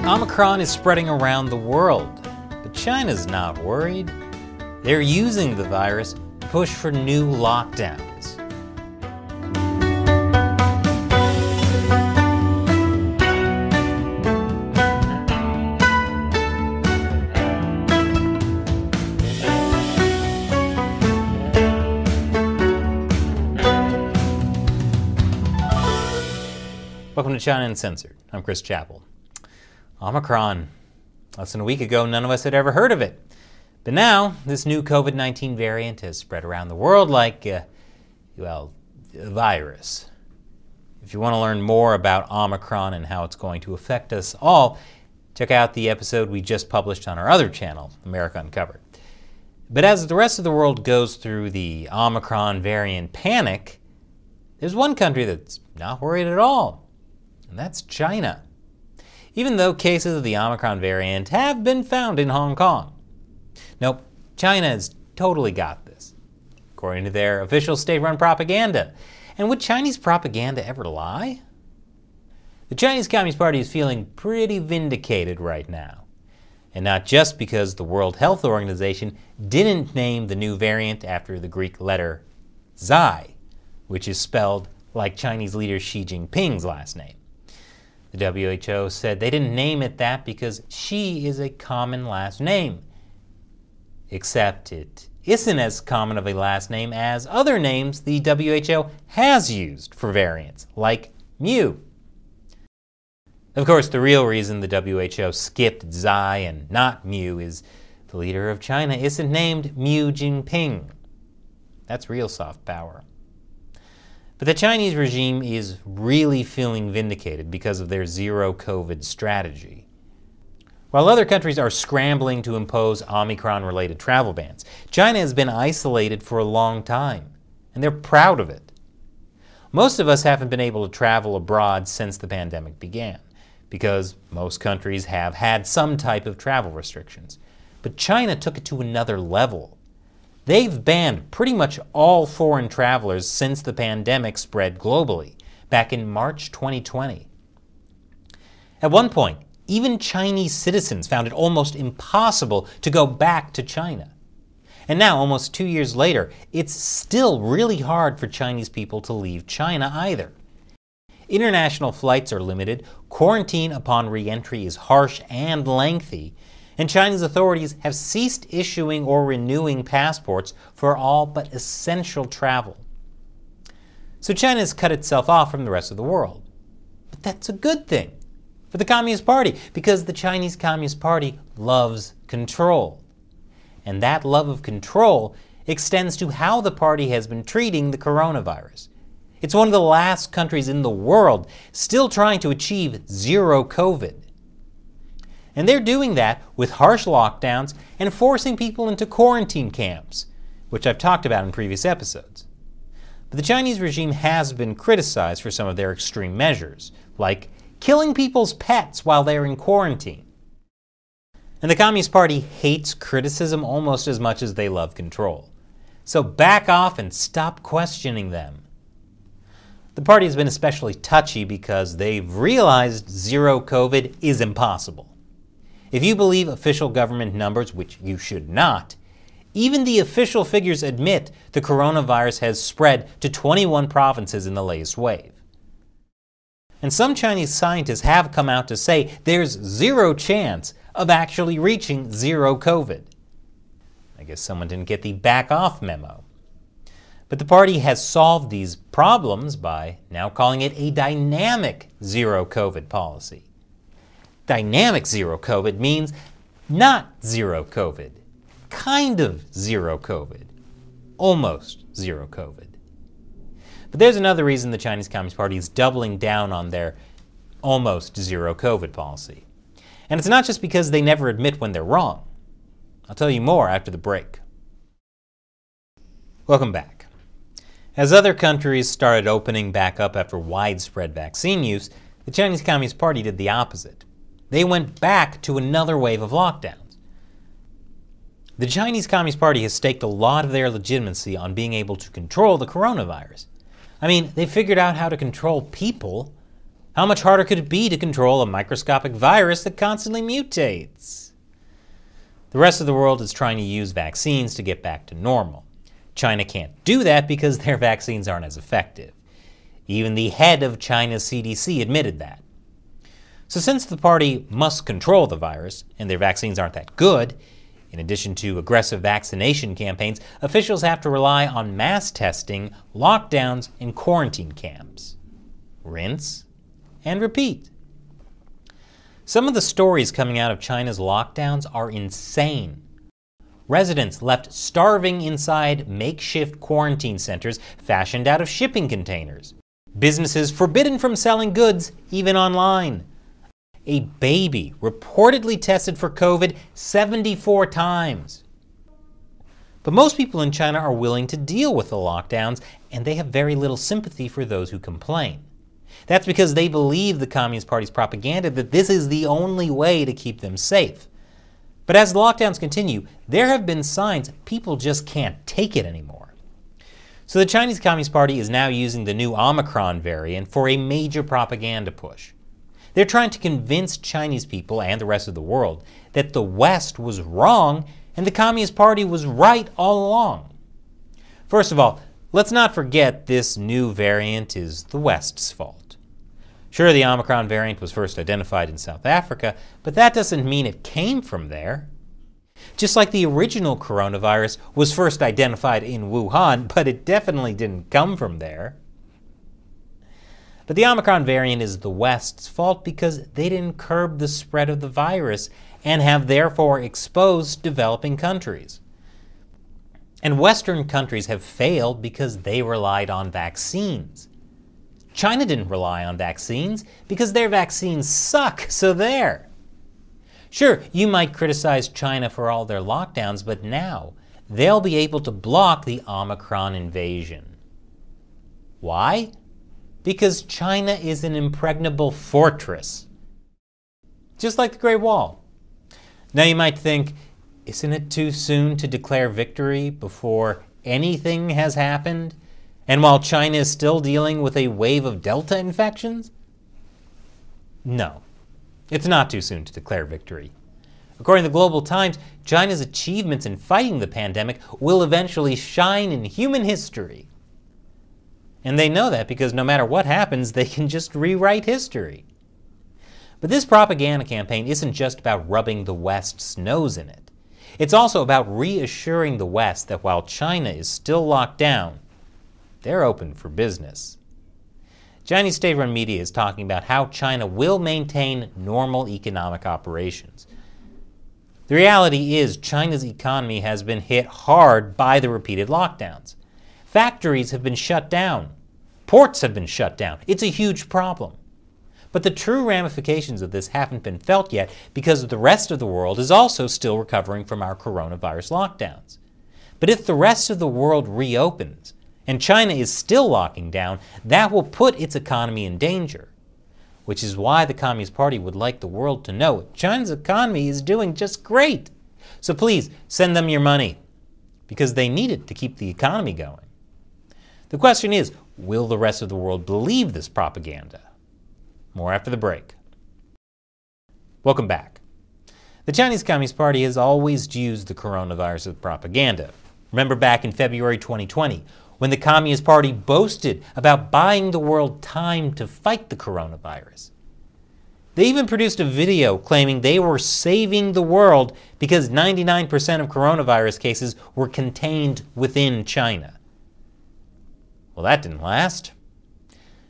Omicron is spreading around the world, but China's not worried. They're using the virus to push for new lockdowns. Welcome to China Uncensored. I'm Chris Chappell. Omicron. Less than a week ago, none of us had ever heard of it. But now, this new COVID-19 variant has spread around the world like, a virus. If you want to learn more about Omicron and how it's going to affect us all, check out the episode we just published on our other channel, America Uncovered. But as the rest of the world goes through the Omicron variant panic, there's one country that's not worried at all, and that's China. Even though cases of the Omicron variant have been found in Hong Kong. Nope, China has totally got this, according to their official state-run propaganda. And would Chinese propaganda ever lie? The Chinese Communist Party is feeling pretty vindicated right now. And not just because the World Health Organization didn't name the new variant after the Greek letter Xi, which is spelled like Chinese leader Xi Jinping's last name. The WHO said they didn't name it that because Xi is a common last name. Except it isn't as common of a last name as other names the WHO has used for variants, like Mu. Of course, the real reason the WHO skipped Xi and not Mu is the leader of China isn't named Mu Jinping. That's real soft power. But the Chinese regime is really feeling vindicated because of their zero-COVID strategy. While other countries are scrambling to impose Omicron-related travel bans, China has been isolated for a long time, and they're proud of it. Most of us haven't been able to travel abroad since the pandemic began, because most countries have had some type of travel restrictions. But China took it to another level. They've banned pretty much all foreign travelers since the pandemic spread globally, back in March 2020. At one point, even Chinese citizens found it almost impossible to go back to China. And now, almost 2 years later, it's still really hard for Chinese people to leave China either. International flights are limited, quarantine upon re-entry is harsh and lengthy, and Chinese authorities have ceased issuing or renewing passports for all but essential travel. So China has cut itself off from the rest of the world. But that's a good thing for the Communist Party, because the Chinese Communist Party loves control. And that love of control extends to how the party has been treating the coronavirus. It's one of the last countries in the world still trying to achieve zero COVID. And they're doing that with harsh lockdowns and forcing people into quarantine camps, which I've talked about in previous episodes. But the Chinese regime has been criticized for some of their extreme measures, like killing people's pets while they're in quarantine. And the Communist Party hates criticism almost as much as they love control. So back off and stop questioning them. The party has been especially touchy because they've realized zero COVID is impossible. If you believe official government numbers, which you should not, even the official figures admit the coronavirus has spread to 21 provinces in the latest wave. And some Chinese scientists have come out to say there's zero chance of actually reaching zero COVID. I guess someone didn't get the back off memo. But the party has solved these problems by now calling it a dynamic zero COVID policy. Dynamic zero COVID means not zero COVID, kind of zero COVID, almost zero COVID. But there's another reason the Chinese Communist Party is doubling down on their almost zero COVID policy. And it's not just because they never admit when they're wrong. I'll tell you more after the break. Welcome back. As other countries started opening back up after widespread vaccine use, the Chinese Communist Party did the opposite. They went back to another wave of lockdowns. The Chinese Communist Party has staked a lot of their legitimacy on being able to control the coronavirus. I mean, they figured out how to control people. How much harder could it be to control a microscopic virus that constantly mutates? The rest of the world is trying to use vaccines to get back to normal. China can't do that because their vaccines aren't as effective. Even the head of China's CDC admitted that. So since the party must control the virus, and their vaccines aren't that good, in addition to aggressive vaccination campaigns, officials have to rely on mass testing, lockdowns, and quarantine camps. Rinse and repeat. Some of the stories coming out of China's lockdowns are insane. Residents left starving inside makeshift quarantine centers fashioned out of shipping containers. Businesses forbidden from selling goods, even online. A baby reportedly tested for COVID 74 times. But most people in China are willing to deal with the lockdowns, and they have very little sympathy for those who complain. That's because they believe the Communist Party's propaganda that this is the only way to keep them safe. But as the lockdowns continue, there have been signs people just can't take it anymore. So the Chinese Communist Party is now using the new Omicron variant for a major propaganda push. They're trying to convince Chinese people and the rest of the world that the West was wrong and the Communist Party was right all along. First of all, let's not forget this new variant is the West's fault. Sure, the Omicron variant was first identified in South Africa, but that doesn't mean it came from there. Just like the original coronavirus was first identified in Wuhan, but it definitely didn't come from there. But the Omicron variant is the West's fault because they didn't curb the spread of the virus and have therefore exposed developing countries. And Western countries have failed because they relied on vaccines. China didn't rely on vaccines because their vaccines suck, so there. Sure, you might criticize China for all their lockdowns, but now they'll be able to block the Omicron invasion. Why? Because China is an impregnable fortress. Just like the Great Wall. Now you might think, isn't it too soon to declare victory before anything has happened? And while China is still dealing with a wave of Delta infections? No, it's not too soon to declare victory. According to the Global Times, China's achievements in fighting the pandemic will eventually shine in human history. And they know that because no matter what happens, they can just rewrite history. But this propaganda campaign isn't just about rubbing the West's nose in it. It's also about reassuring the West that while China is still locked down, they're open for business. Chinese state-run media is talking about how China will maintain normal economic operations. The reality is China's economy has been hit hard by the repeated lockdowns. Factories have been shut down. Ports have been shut down. It's a huge problem. But the true ramifications of this haven't been felt yet because the rest of the world is also still recovering from our coronavirus lockdowns. But if the rest of the world reopens and China is still locking down, that will put its economy in danger. Which is why the Communist Party would like the world to know China's economy is doing just great. So please send them your money because they need it to keep the economy going. The question is, will the rest of the world believe this propaganda? More after the break. Welcome back. The Chinese Communist Party has always used the coronavirus as propaganda. Remember back in February 2020, when the Communist Party boasted about buying the world time to fight the coronavirus. They even produced a video claiming they were saving the world because 99% of coronavirus cases were contained within China. Well, that didn't last.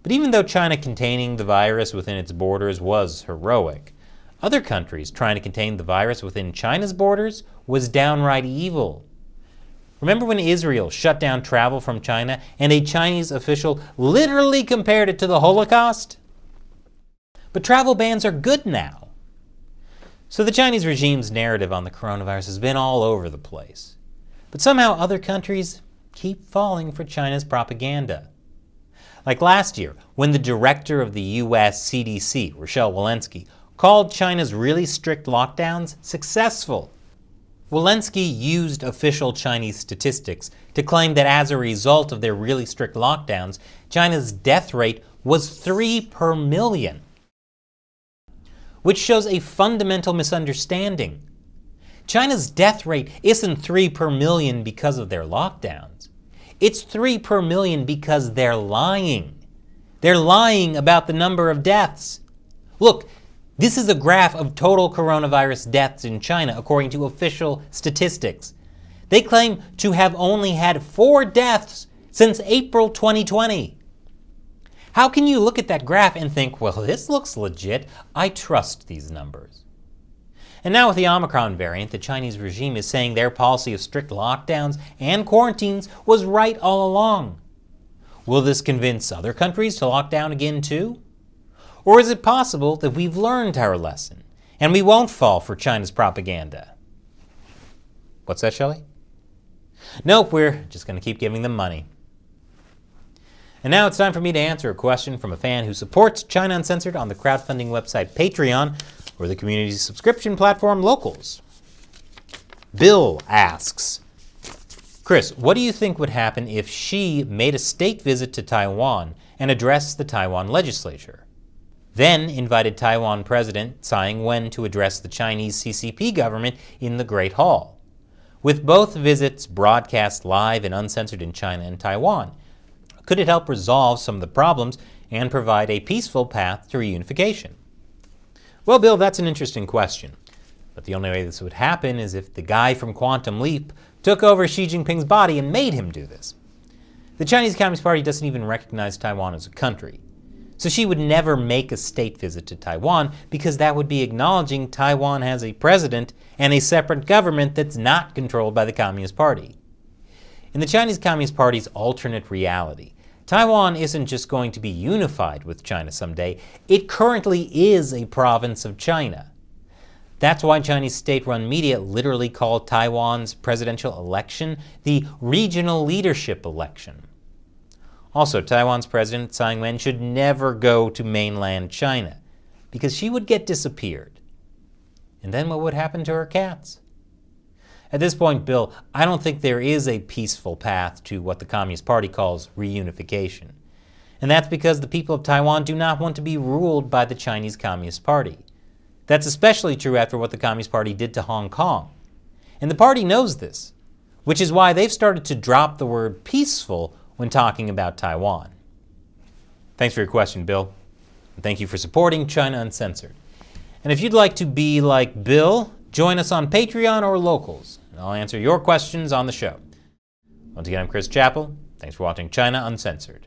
But even though China containing the virus within its borders was heroic, other countries trying to contain the virus within China's borders was downright evil. Remember when Israel shut down travel from China and a Chinese official literally compared it to the Holocaust? But travel bans are good now. So the Chinese regime's narrative on the coronavirus has been all over the place. But somehow other countries keep falling for China's propaganda. Like last year, when the director of the US CDC, Rochelle Walensky, called China's really strict lockdowns successful. Walensky used official Chinese statistics to claim that as a result of their really strict lockdowns, China's death rate was 3 per million, which shows a fundamental misunderstanding. China's death rate isn't 3 per million because of their lockdowns. It's 3 per million because they're lying. They're lying about the number of deaths. Look, this is a graph of total coronavirus deaths in China according to official statistics. They claim to have only had 4 deaths since April 2020. How can you look at that graph and think, well, this looks legit, I trust these numbers? And now with the Omicron variant, the Chinese regime is saying their policy of strict lockdowns and quarantines was right all along. Will this convince other countries to lock down again too? Or is it possible that we've learned our lesson and we won't fall for China's propaganda? What's that, Shelley? Nope, we're just going to keep giving them money. And now it's time for me to answer a question from a fan who supports China Uncensored on the crowdfunding website Patreon or the community subscription platform Locals. Bill asks, Chris, what do you think would happen if Xi made a state visit to Taiwan and addressed the Taiwan legislature? Then invited Taiwan President Tsai Ing-wen to address the Chinese CCP government in the Great Hall. With both visits broadcast live and uncensored in China and Taiwan, could it help resolve some of the problems and provide a peaceful path to reunification? Well, Bill, that's an interesting question. But the only way this would happen is if the guy from Quantum Leap took over Xi Jinping's body and made him do this. The Chinese Communist Party doesn't even recognize Taiwan as a country. So Xi would never make a state visit to Taiwan because that would be acknowledging Taiwan has a president and a separate government that's not controlled by the Communist Party. In the Chinese Communist Party's alternate reality, Taiwan isn't just going to be unified with China someday, it currently is a province of China. That's why Chinese state-run media literally call Taiwan's presidential election the regional leadership election. Also, Taiwan's President Tsai Ing-wen should never go to mainland China because she would get disappeared. And then what would happen to her cats? At this point, Bill, I don't think there is a peaceful path to what the Communist Party calls reunification. And that's because the people of Taiwan do not want to be ruled by the Chinese Communist Party. That's especially true after what the Communist Party did to Hong Kong. And the party knows this, which is why they've started to drop the word peaceful when talking about Taiwan. Thanks for your question, Bill. And thank you for supporting China Uncensored. And if you'd like to be like Bill, join us on Patreon or Locals, and I'll answer your questions on the show. Once again, I'm Chris Chappell. Thanks for watching China Uncensored.